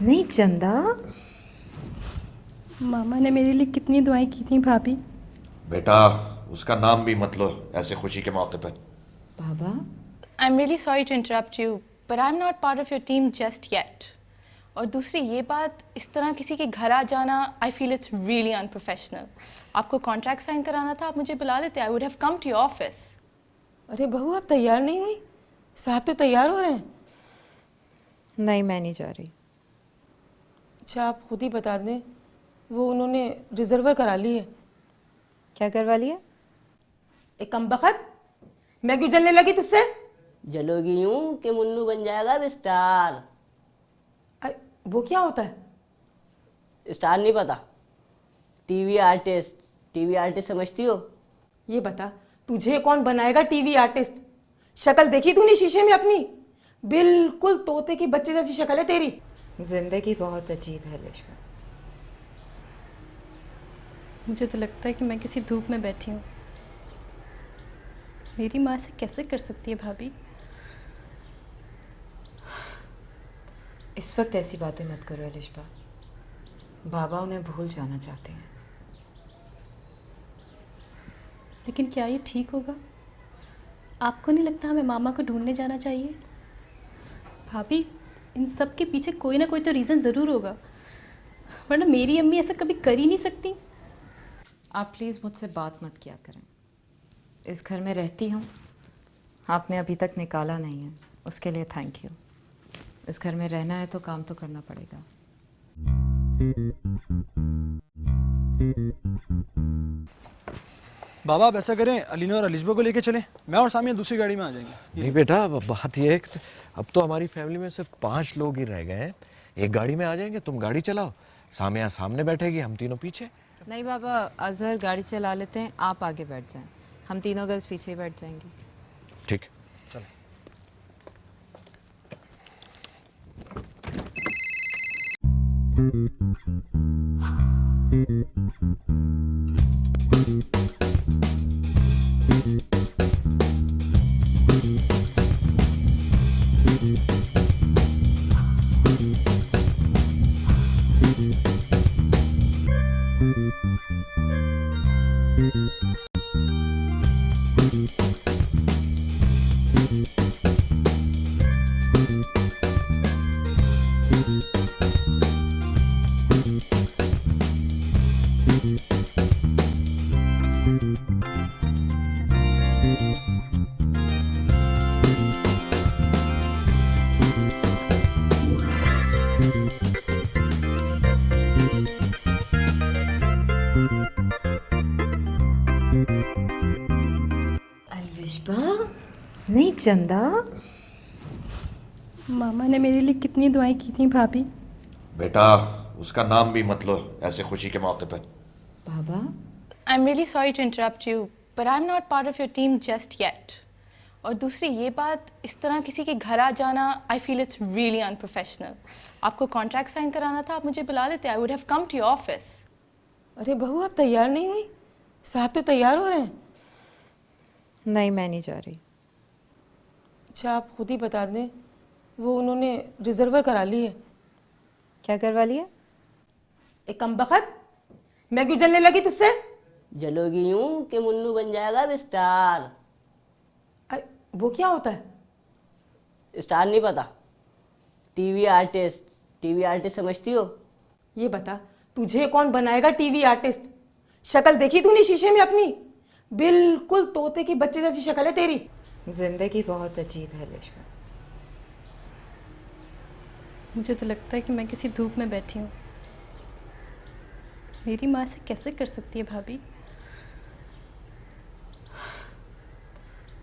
नहीं चंदा, मामा ने मेरे लिए कितनी दुआएं की थी भाभी। बेटा उसका नाम भी मत लो ऐसे खुशी के मौके पे। बाबा I'm really sorry to interrupt you, but I'm not part of your team just yet. और दूसरी ये बात, इस तरह किसी के घर आ जाना, I feel it's really unprofessional. आपको कॉन्ट्रैक्ट साइन कराना था, आप मुझे बुला लेते, I would have come to your office. अरे बहू आप तैयार नहीं हुई? साहब तो तैयार हो रहे हैं। नहीं, मैं नहीं जा रही। अच्छा आप खुद ही बता दें, वो उन्होंने रिजर्वर करा ली है। क्या करवा लिया? एक कमबख्त, मैं क्यों जलने लगी तुझसे? जलोगी यूं कि मुन्नू बन जाएगा स्टार। वो क्या होता है? स्टार नहीं पता? टीवी आर्टिस्ट समझती हो? ये बता तुझे कौन बनाएगा टीवी आर्टिस्ट? शक्ल देखी तूने शीशे में अपनी? बिल्कुल तोते की बच्चे जैसी शक्ल है तेरी। जिंदगी बहुत अजीब है लिशा। मुझे तो लगता है कि मैं किसी धूप में बैठी हूँ। मेरी माँ से कैसे कर सकती है भाभी? इस वक्त ऐसी बातें मत करो एलिशबा। बाबा उन्हें भूल जाना चाहते हैं। लेकिन क्या ये ठीक होगा? आपको नहीं लगता हमें मामा को ढूंढने जाना चाहिए? भाभी, इन सब के पीछे कोई ना कोई तो रीज़न ज़रूर होगा, वरना मेरी अम्मी ऐसा कभी कर ही नहीं सकती। आप प्लीज़ मुझसे बात मत किया करें। इस घर में रहती हूँ, आपने अभी तक निकाला नहीं है, उसके लिए थैंक यू। इस घर में रहना है तो काम तो करना पड़ेगा। बाबा आप ऐसा करें, अलीना और अलिशबा को लेके चलें, मैं और सामिया दूसरी गाड़ी में आ जाएंगे। नहीं बेटा अब बात यह है कि अब तो हमारी फैमिली में सिर्फ 5 लोग ही रह गए हैं। एक गाड़ी में आ जाएंगे, तुम गाड़ी चलाओ, सामिया सामने बैठेगी, हम तीनों पीछे। नहीं बाबा, अजहर गाड़ी चला लेते हैं, आप आगे बैठ जाएं, हम तीनों गर्ल्स पीछे ही बैठ जाएंगी। ठीक। अलिशबा, नहीं चंदा। मामा ने मेरे लिए कितनी दुआएं की थी भाभी। बेटा उसका नाम भी मत लो ऐसे खुशी के मौके पे। बाबा I'm really sorry to interrupt you, but I'm not part of your team just yet. और दूसरी ये बात, इस तरह किसी के घर आ जाना, I feel it's really unprofessional. आपको कॉन्ट्रैक्ट साइन कराना था, आप मुझे बुला लेते, I would have come to your office. अरे बहू आप तैयार नहीं हुई? साहब तो तैयार हो रहे हैं। नहीं, मैं नहीं जा रही। अच्छा आप खुद ही बता दें, वो उन्होंने रिजर्वर करा ली है। क्या करवा लिया? एक कमबख्त, मैं क्यों जलने लगी तुझसे? जलोगी यूं कि मुन्नू बन जाएगा स्टार। वो क्या होता है? स्टार नहीं पता? टीवी आर्टिस्ट समझती हो? ये बता तुझे कौन बनाएगा टीवी आर्टिस्ट? शक्ल देखी तूने शीशे में अपनी? बिल्कुल तोते की बच्चे जैसी शक्ल है तेरी। जिंदगी बहुत अजीब है लिशा। मुझे तो लगता है कि मैं किसी धूप में बैठी हूँ। मेरी माँ से कैसे कर सकती है भाभी?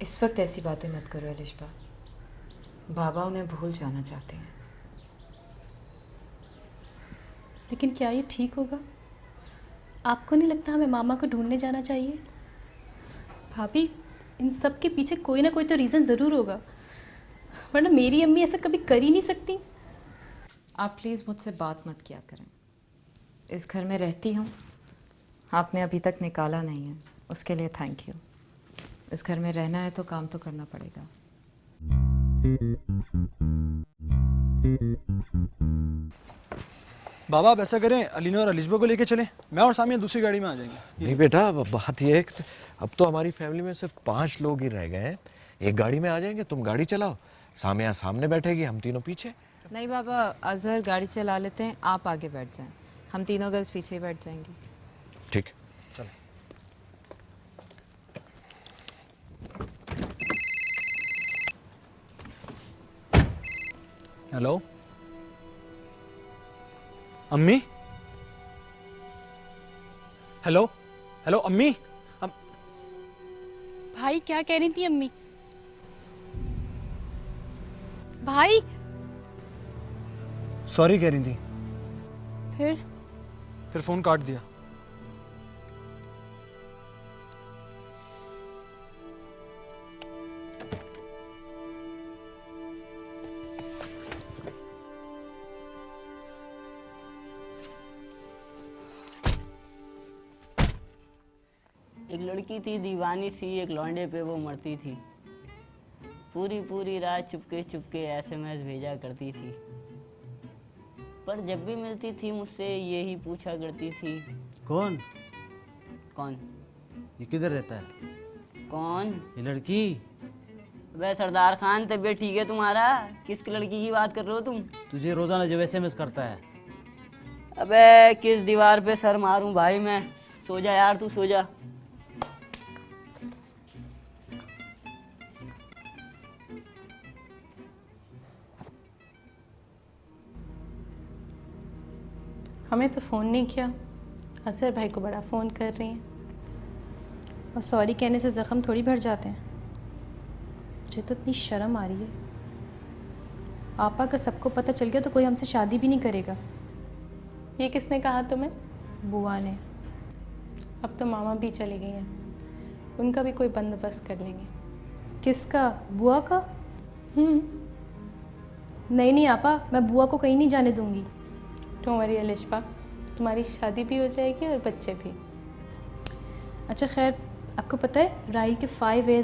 इस वक्त ऐसी बातें मत करो एलिशबा। बाबा उन्हें भूल जाना चाहते हैं। लेकिन क्या ये ठीक होगा? आपको नहीं लगता हमें मामा को ढूंढने जाना चाहिए? भाभी, इन सब के पीछे कोई ना कोई तो रीज़न ज़रूर होगा, वरना मेरी अम्मी ऐसा कभी कर ही नहीं सकती। आप प्लीज़ मुझसे बात मत किया करें। इस घर में रहती हूँ, आपने अभी तक निकाला नहीं है, उसके लिए थैंक यू। इस घर में रहना है तो काम तो करना पड़ेगा। बाबा आप ऐसा करें, अलीना और अलिशबा को लेके चलें, मैं और सामिया दूसरी गाड़ी में आ जाएंगे। नहीं बेटा, अब बात यह है कि अब तो हमारी फैमिली में सिर्फ 5 लोग ही रह गए हैं। एक गाड़ी में आ जाएंगे, तुम गाड़ी चलाओ, सामिया सामने बैठेगी, हम तीनों पीछे। नहीं बाबा, अजहर गाड़ी चला लेते हैं, आप आगे बैठ जाएं, हम तीनों गर्ल्स पीछे ही बैठ जाएंगी। ठीक। हेलो अम्मी, हेलो हेलो अम्मी। भाई क्या कह रही थी अम्मी? भाई सॉरी कह रही थी, फिर फोन काट दिया। एक लड़की थी दीवानी सी, एक लौंडे पे वो मरती थी। पूरी पूरी रात चुपके चुपके एसएमएस भेजा करती थी, पर जब भी मिलती थी मुझसे यही पूछा करती थी। कौन? कौन? ये किधर रहता है? कौन? ये लड़की? वह सरदार खान, तबीयत ठीक है तुम्हारा? किस लड़की की बात कर रहे हो तुम? तुझे रोजाना जब एसएमएस करता है। अबे किस दीवार पे सर मारूं भाई मैं? सो जा यार, तू सो जा। हमें तो फ़ोन नहीं किया, अजहर भाई को बड़ा फ़ोन कर रही हैं। और सॉरी कहने से ज़ख्म थोड़ी भर जाते हैं। मुझे तो इतनी शर्म आ रही है। आपा अगर सबको पता चल गया तो कोई हमसे शादी भी नहीं करेगा। ये किसने कहा तुम्हें? बुआ ने। अब तो मामा भी चली गई हैं, उनका भी कोई बंदोबस्त कर लेंगे। किसका? बुआ का? नहीं नहीं आपा, मैं बुआ को कहीं नहीं जाने दूंगी। डोंट वरी अलिशबा, तुम्हारी शादी भी हो जाएगी और बच्चे भी। अच्छा खैर, आपको पता है राइल के 5 ways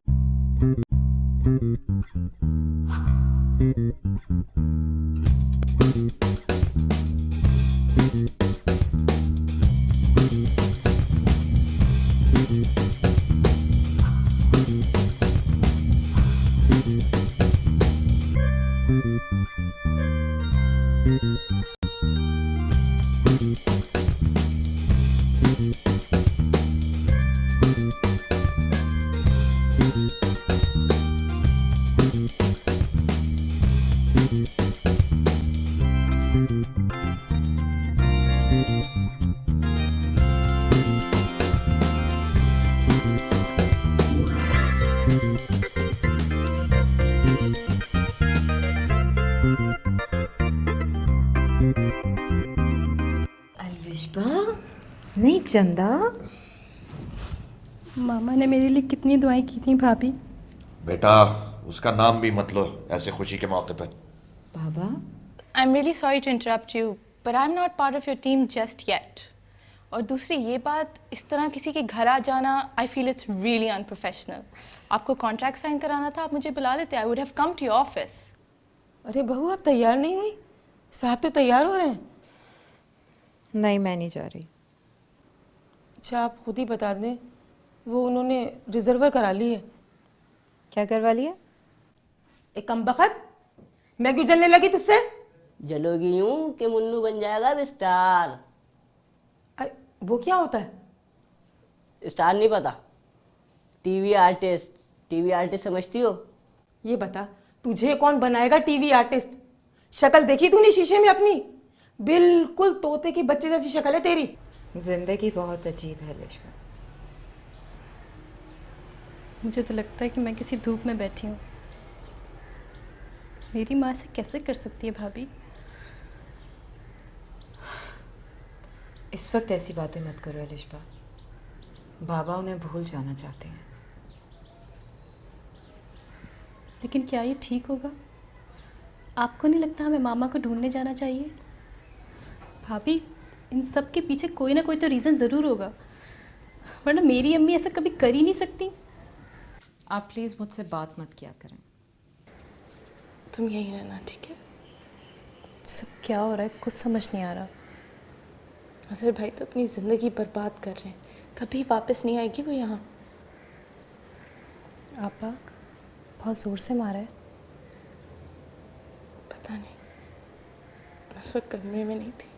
अलिशबा, नहीं चंदा। मामा ने मेरे लिए कितनी दुआएं की थी भाभी। बेटा उसका नाम भी मत लो ऐसे खुशी के मौके पे। बाबा, I am really sorry to interrupt you, but I am not part of your team just yet. और दूसरी ये बात, इस तरह किसी के घर आ जाना, I feel it's really unprofessional. आपको कॉन्ट्रैक्ट साइन कराना था, आप मुझे बुला लेते, I would have come to your office. अरे बहू, आप तैयार नहीं हुई? साहब तो तैयार हो रहे हैं। नहीं मैं नहीं जा रही। अच्छा आप खुद ही बता दें, वो उन्होंने रिजर्वर करा ली है। क्या करवा लिया? एक कमबख्त, मैं क्यों जलने लगी तुझसे? जलोगी यूं कि मुन्नू बन जाएगा स्टार। अरे वो क्या होता है? स्टार नहीं पता? TV artist. टीवी आर्टिस्ट समझती हो? ये बता, तुझे कौन बनाएगा टीवी आर्टिस्ट? शक्ल देखी तूने शीशे में अपनी? बिल्कुल तोते की बच्चे जैसी शक्ल है तेरी। जिंदगी बहुत अजीब है लिशबा। मुझे तो लगता है कि मैं किसी धूप में बैठी हूँ। मेरी माँ से कैसे कर सकती है भाभी? इस वक्त ऐसी बातें मत करो लिशबा, बाबा उन्हें भूल जाना चाहते हैं। लेकिन क्या ये ठीक होगा? आपको नहीं लगता हमें मामा को ढूंढने जाना चाहिए? भाभी, इन सब के पीछे कोई ना कोई तो रीज़न ज़रूर होगा, वरना मेरी अम्मी ऐसा कभी कर ही नहीं सकती। आप प्लीज़ मुझसे बात मत किया करें। तुम यहीं रहना, ठीक है? सब क्या हो रहा है कुछ समझ नहीं आ रहा। अजहर भाई तो अपनी ज़िंदगी बर्बाद कर रहे हैं, कभी वापस नहीं आएगी वो यहाँ। आपा बहुत ज़ोर से मारा है। पता नहीं, मैं उस वक्त कमरे में नहीं थी।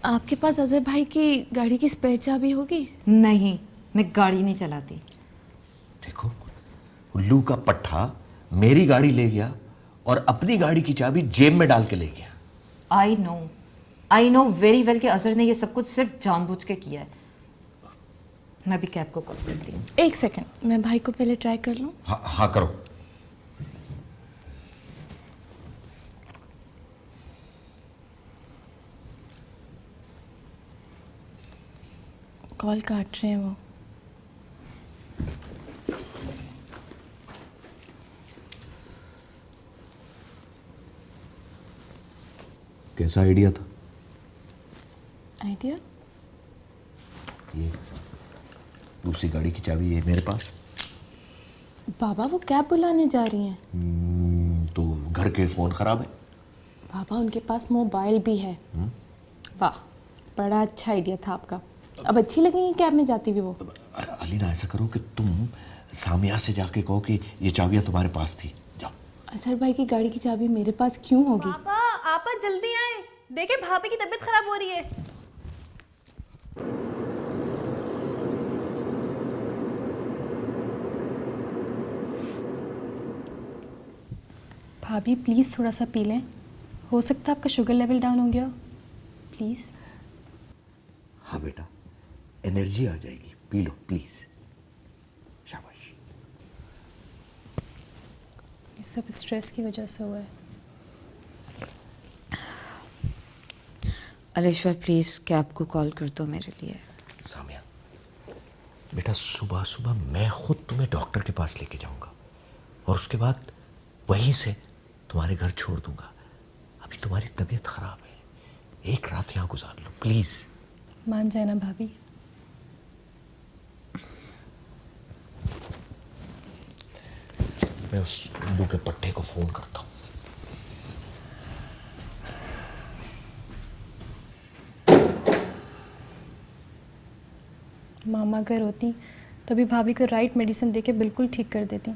आपके पास अजहर भाई की गाड़ी की स्पेयर चाबी होगी? नहीं, मैं गाड़ी नहीं चलाती। देखो, उल्लू का पट्टा मेरी गाड़ी ले गया और अपनी गाड़ी की चाबी जेब में डाल के ले गया। आई नो वेरी वेल कि अजहर ने ये सब कुछ सिर्फ जानबूझ के किया है। मैं भी कैब को कॉल करती हूँ। एक सेकंड, मैं भाई को पहले ट्राई कर लूँ। हाँ हाँ करो। कॉल काट रहे हैं वो। कैसा आइडिया था? आइडिया? ये दूसरी गाड़ी की चाबी है मेरे पास। बाबा वो कैब बुलाने जा रही हैं। तो घर के फोन खराब है। बाबा उनके पास मोबाइल भी है। वाह, बड़ा अच्छा आइडिया था आपका। अब अच्छी लगेंगी कैब में जाती भी वो। अलीना, ऐसा करो कि तुम सामिया से जाके कहो कि ये चाबियां तुम्हारे पास थी। जाओ। अजहर भाई की गाड़ी की चाबी मेरे पास क्यों होगी? पापा आपा जल्दी आए, देखिए भाभी की तबीयत खराब हो रही है। भाभी प्लीज़ थोड़ा सा पी लें, हो सकता है आपका शुगर लेवल डाउन हो गया। प्लीज़। हाँ बेटा, एनर्जी आ जाएगी, पी लो प्लीज। शाबाश। ये सब स्ट्रेस की वजह से हुआ है। अलेश्वर प्लीज़ कैब को कॉल कर दो मेरे लिए। सामिया बेटा, सुबह सुबह मैं खुद तुम्हें डॉक्टर के पास लेके जाऊंगा और उसके बाद वहीं से तुम्हारे घर छोड़ दूंगा। अभी तुम्हारी तबीयत खराब है, एक रात यहाँ गुजार लो प्लीज। मान जाए ना भाभी। मैं उस उल्लू के पट्टे को फोन करता हूँ। मामा अगर होती तभी भाभी को राइट मेडिसिन देके बिल्कुल ठीक कर देती।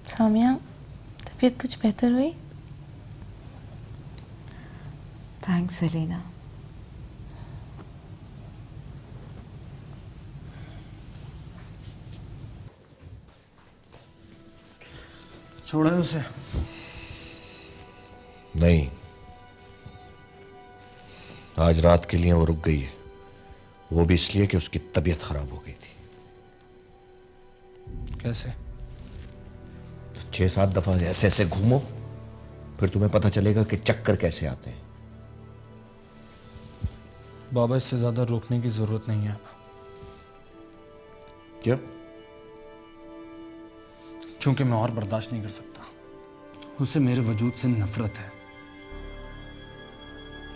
सामिया, तबीयत कुछ बेहतर हुई? थैंक्स अलीना। छोड़ा है उसे? नहीं, आज रात के लिए वो रुक गई है, वो भी इसलिए कि उसकी तबीयत खराब हो गई थी। कैसे? 6-7 दफा ऐसे ऐसे घूमो, फिर तुम्हें पता चलेगा कि चक्कर कैसे आते हैं। बाबा, इससे ज्यादा रोकने की जरूरत नहीं है अब। क्यों? क्योंकि मैं और बर्दाश्त नहीं कर सकता। उसे मेरे वजूद से नफरत है।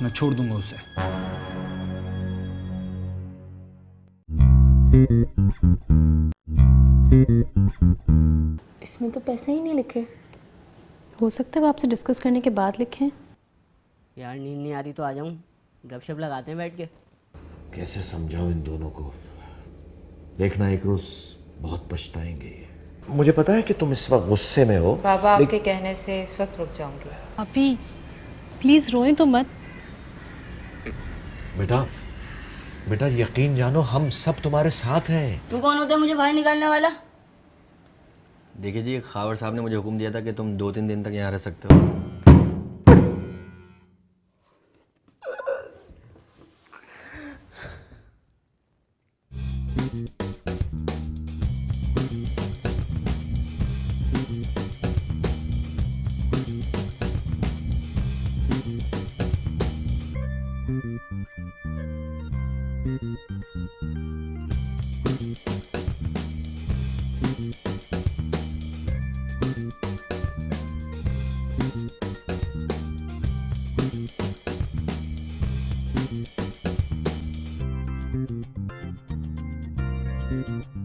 मैं छोड़ दूंगा उसे। इसमें तो पैसे ही नहीं लिखे। हो सकता है वो आपसे डिस्कस करने के बाद लिखें। यार नींद नहीं आ रही तो आ जाऊं, गपशप लगाते हैं बैठ के। कैसे समझाऊं इन दोनों को? देखना एक रोज बहुत पछताएंगे ये। मुझे पता है कि तुम इस वक्त गुस्से में हो। बाबा आपके कहने से इस वक्त रुक जाऊंगी। अभी प्लीज़ रोएं तो मत। बेटा बेटा, यकीन जानो हम सब तुम्हारे साथ हैं। तू कौन होता है मुझे बाहर निकालने वाला? देखिए जी, खावर साहब ने मुझे हुक्म दिया था कि तुम 2-3 दिन तक यहाँ रह सकते हो। है